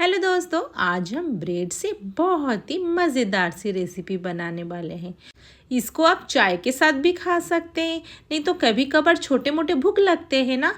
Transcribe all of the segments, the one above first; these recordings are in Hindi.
हेलो दोस्तों, आज हम ब्रेड से बहुत ही मज़ेदार सी रेसिपी बनाने वाले हैं। इसको आप चाय के साथ भी खा सकते हैं, नहीं तो कभी कभार छोटे मोटे भूख लगते हैं ना,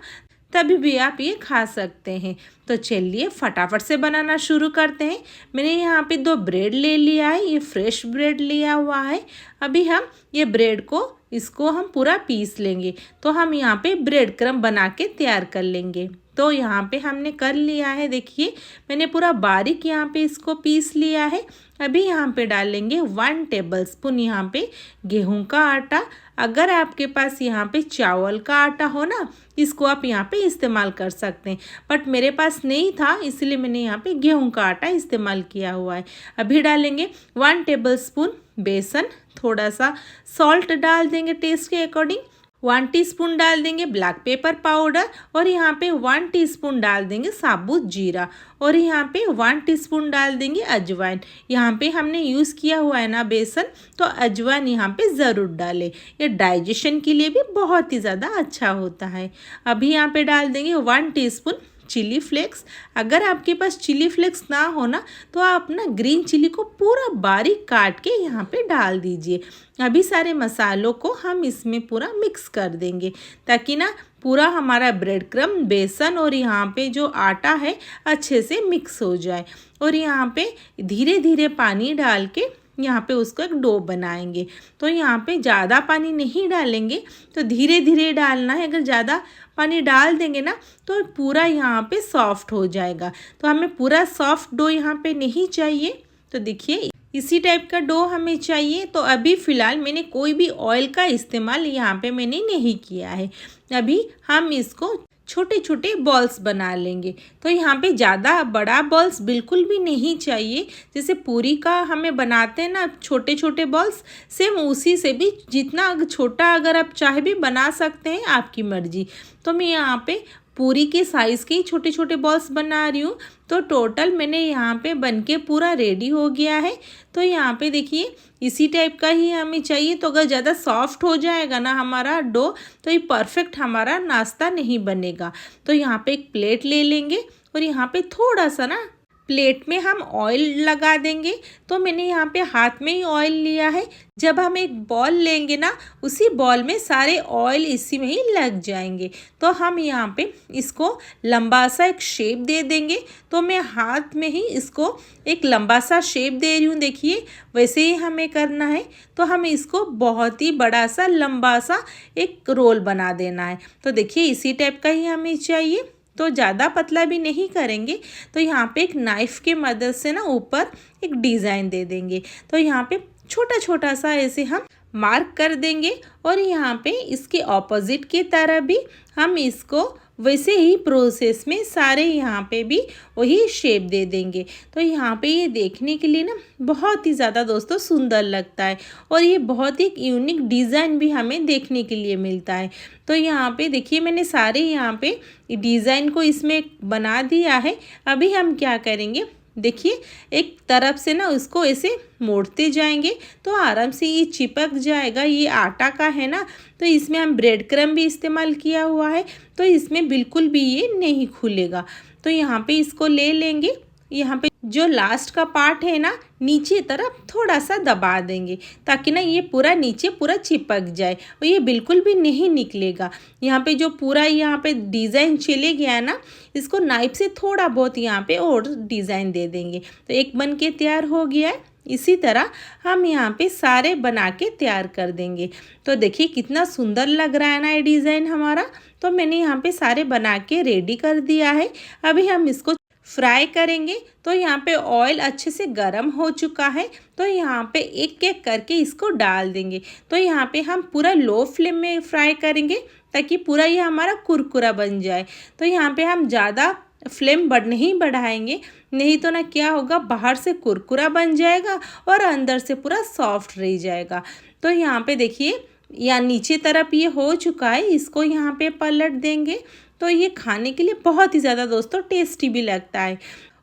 तभी भी आप ये खा सकते हैं। तो चलिए फटाफट से बनाना शुरू करते हैं। मैंने यहाँ पे 2 ब्रेड ले लिया है, ये फ्रेश ब्रेड लिया हुआ है। अभी हम ये ब्रेड को इसको हम पूरा पीस लेंगे, तो हम यहाँ पे ब्रेड क्रम्ब बना के तैयार कर लेंगे। तो यहाँ पे हमने कर लिया है, देखिए मैंने पूरा बारीक यहाँ पे इसको पीस लिया है। अभी यहाँ पे डालेंगे 1 टेबलस्पून यहाँ पे गेहूं का आटा। अगर आपके पास यहाँ पे चावल का आटा हो ना, इसको आप यहाँ पे इस्तेमाल कर सकते हैं, बट मेरे पास नहीं था इसलिए मैंने यहाँ पे गेहूं का आटा इस्तेमाल किया हुआ है। अभी डालेंगे 1 टेबलस्पून बेसन, थोड़ा सा सॉल्ट डाल देंगे टेस्ट के अकॉर्डिंग, 1 टीस्पून डाल देंगे ब्लैक पेपर पाउडर, और यहाँ पे 1 टीस्पून डाल देंगे साबुत जीरा, और यहाँ पे 1 टीस्पून डाल देंगे अजवाइन। यहाँ पे हमने यूज़ किया हुआ है ना बेसन, तो अजवाइन यहाँ पे ज़रूर डालें, ये डाइजेशन के लिए भी बहुत ही ज़्यादा अच्छा होता है। अभी यहाँ पे डाल देंगे 1 टीस्पून चिली फ्लेक्स। अगर आपके पास चिली फ्लेक्स ना हो ना, तो आप ना ग्रीन चिली को पूरा बारीक काट के यहाँ पे डाल दीजिए। अभी सारे मसालों को हम इसमें पूरा मिक्स कर देंगे, ताकि ना पूरा हमारा ब्रेड क्रम्ब, बेसन और यहाँ पे जो आटा है अच्छे से मिक्स हो जाए। और यहाँ पे धीरे धीरे पानी डाल के यहाँ पे उसको एक डो बनाएंगे। तो यहाँ पे ज़्यादा पानी नहीं डालेंगे, तो धीरे धीरे डालना है। अगर ज़्यादा पानी डाल देंगे ना, तो पूरा यहाँ पे सॉफ्ट हो जाएगा। तो हमें पूरा सॉफ्ट डो यहाँ पे नहीं चाहिए, तो देखिए इसी टाइप का डो हमें चाहिए। तो अभी फ़िलहाल मैंने कोई भी ऑयल का इस्तेमाल यहाँ पे मैंने नहीं किया है। अभी हम इसको छोटे छोटे बॉल्स बना लेंगे। तो यहाँ पे ज़्यादा बड़ा बॉल्स बिल्कुल भी नहीं चाहिए। जैसे पूरी का हमें बनाते हैं ना छोटे छोटे बॉल्स, सेम उसी से भी जितना छोटा अगर आप चाहे भी बना सकते हैं, आपकी मर्जी। तो मैं यहाँ पे पूरी के साइज़ के ही छोटे छोटे बॉल्स बना रही हूँ। तो टोटल मैंने यहाँ पे बनके पूरा रेडी हो गया है। तो यहाँ पे देखिए इसी टाइप का ही हमें चाहिए। तो अगर ज़्यादा सॉफ्ट हो जाएगा ना हमारा डो, तो ये परफेक्ट हमारा नाश्ता नहीं बनेगा। तो यहाँ पे एक प्लेट ले लेंगे, और यहाँ पे थोड़ा सा ना प्लेट में हम ऑयल लगा देंगे। तो मैंने यहाँ पे हाथ में ही ऑयल लिया है। जब हम एक बॉल लेंगे ना, उसी बॉल में सारे ऑयल इसी में ही लग जाएंगे। तो हम यहाँ पे इसको लंबा सा एक शेप दे देंगे। तो मैं हाथ में ही इसको एक लंबा सा शेप दे रही हूँ, देखिए वैसे ही हमें करना है। तो हमें इसको बहुत ही बड़ा सा लंबा सा एक रोल बना देना है। तो देखिए इसी टाइप का ही हमें चाहिए, तो ज़्यादा पतला भी नहीं करेंगे। तो यहाँ पे एक नाइफ़ के मदद से ना ऊपर एक डिज़ाइन दे देंगे। तो यहाँ पे छोटा छोटा सा ऐसे हम मार्क कर देंगे, और यहाँ पे इसके ऑपोजिट की तरह भी हम इसको वैसे ही प्रोसेस में सारे यहाँ पे भी वही शेप दे देंगे। तो यहाँ पे ये देखने के लिए ना बहुत ही ज़्यादा दोस्तों सुंदर लगता है, और ये बहुत ही यूनिक डिज़ाइन भी हमें देखने के लिए मिलता है। तो यहाँ पे देखिए मैंने सारे यहाँ पे डिज़ाइन को इसमें बना दिया है। अभी हम क्या करेंगे, देखिए एक तरफ से ना उसको ऐसे मोड़ते जाएंगे, तो आराम से ये चिपक जाएगा। ये आटा का है ना, तो इसमें हम ब्रेड क्रम्ब भी इस्तेमाल किया हुआ है, तो इसमें बिल्कुल भी ये नहीं खुलेगा। तो यहाँ पे इसको ले लेंगे, यहाँ पे जो लास्ट का पार्ट है ना, नीचे तरफ थोड़ा सा दबा देंगे, ताकि ना ये पूरा नीचे पूरा चिपक जाए और ये बिल्कुल भी नहीं निकलेगा। यहाँ पे जो पूरा यहाँ पे डिज़ाइन चले गया है ना, इसको नाइफ से थोड़ा बहुत यहाँ पे और डिज़ाइन दे देंगे। तो एक बन के तैयार हो गया है। इसी तरह हम यहाँ पे सारे बना के तैयार कर देंगे। तो देखिए कितना सुंदर लग रहा है ना ये डिज़ाइन हमारा। तो मैंने यहाँ पे सारे बना के रेडी कर दिया है। अभी हम इसको फ्राई करेंगे। तो यहाँ पे ऑयल अच्छे से गर्म हो चुका है। तो यहाँ पे एक एक करके इसको डाल देंगे। तो यहाँ पे हम पूरा लो फ्लेम में फ्राई करेंगे, ताकि पूरा ये हमारा कुरकुरा बन जाए। तो यहाँ पे हम ज़्यादा फ्लेम नहीं बढ़ाएंगे, नहीं तो ना क्या होगा, बाहर से कुरकुरा बन जाएगा और अंदर से पूरा सॉफ्ट रह जाएगा। तो यहाँ पे देखिए या नीचे तरफ ये हो चुका है, इसको यहाँ पे पलट देंगे। तो ये खाने के लिए बहुत ही ज़्यादा दोस्तों टेस्टी भी लगता है,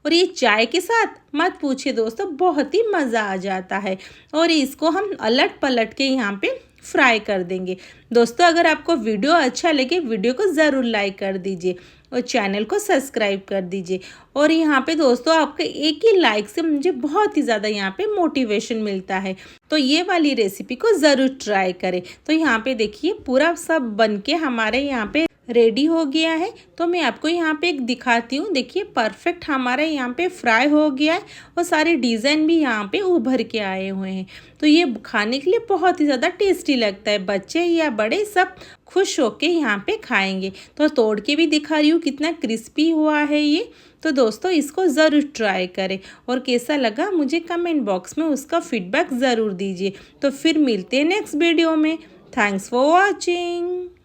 और ये चाय के साथ मत पूछिए दोस्तों, बहुत ही मज़ा आ जाता है। और इसको हम अलट पलट के यहाँ पे फ्राई कर देंगे। दोस्तों अगर आपको वीडियो अच्छा लगे वीडियो को ज़रूर लाइक कर दीजिए और चैनल को सब्सक्राइब कर दीजिए। और यहाँ पे दोस्तों आपके एक ही लाइक से मुझे बहुत ही ज़्यादा यहाँ पे मोटिवेशन मिलता है, तो ये वाली रेसिपी को ज़रूर ट्राई करें। तो यहाँ पे देखिए पूरा सब बन के हमारे यहाँ पे रेडी हो गया है। तो मैं आपको यहाँ पे एक दिखाती हूँ। देखिए परफेक्ट हमारा यहाँ पे फ्राई हो गया है और सारे डिज़ाइन भी यहाँ पे उभर के आए हुए हैं। तो ये खाने के लिए बहुत ही ज़्यादा टेस्टी लगता है, बच्चे या बड़े सब खुश होके यहाँ पे खाएंगे। तो तोड़ के भी दिखा रही हूँ कितना क्रिस्पी हुआ है ये। तो दोस्तों इसको ज़रूर ट्राई करें और कैसा लगा मुझे कमेंट बॉक्स में उसका फीडबैक ज़रूर दीजिए। तो फिर मिलते हैं नेक्स्ट वीडियो में। Thanks for watching.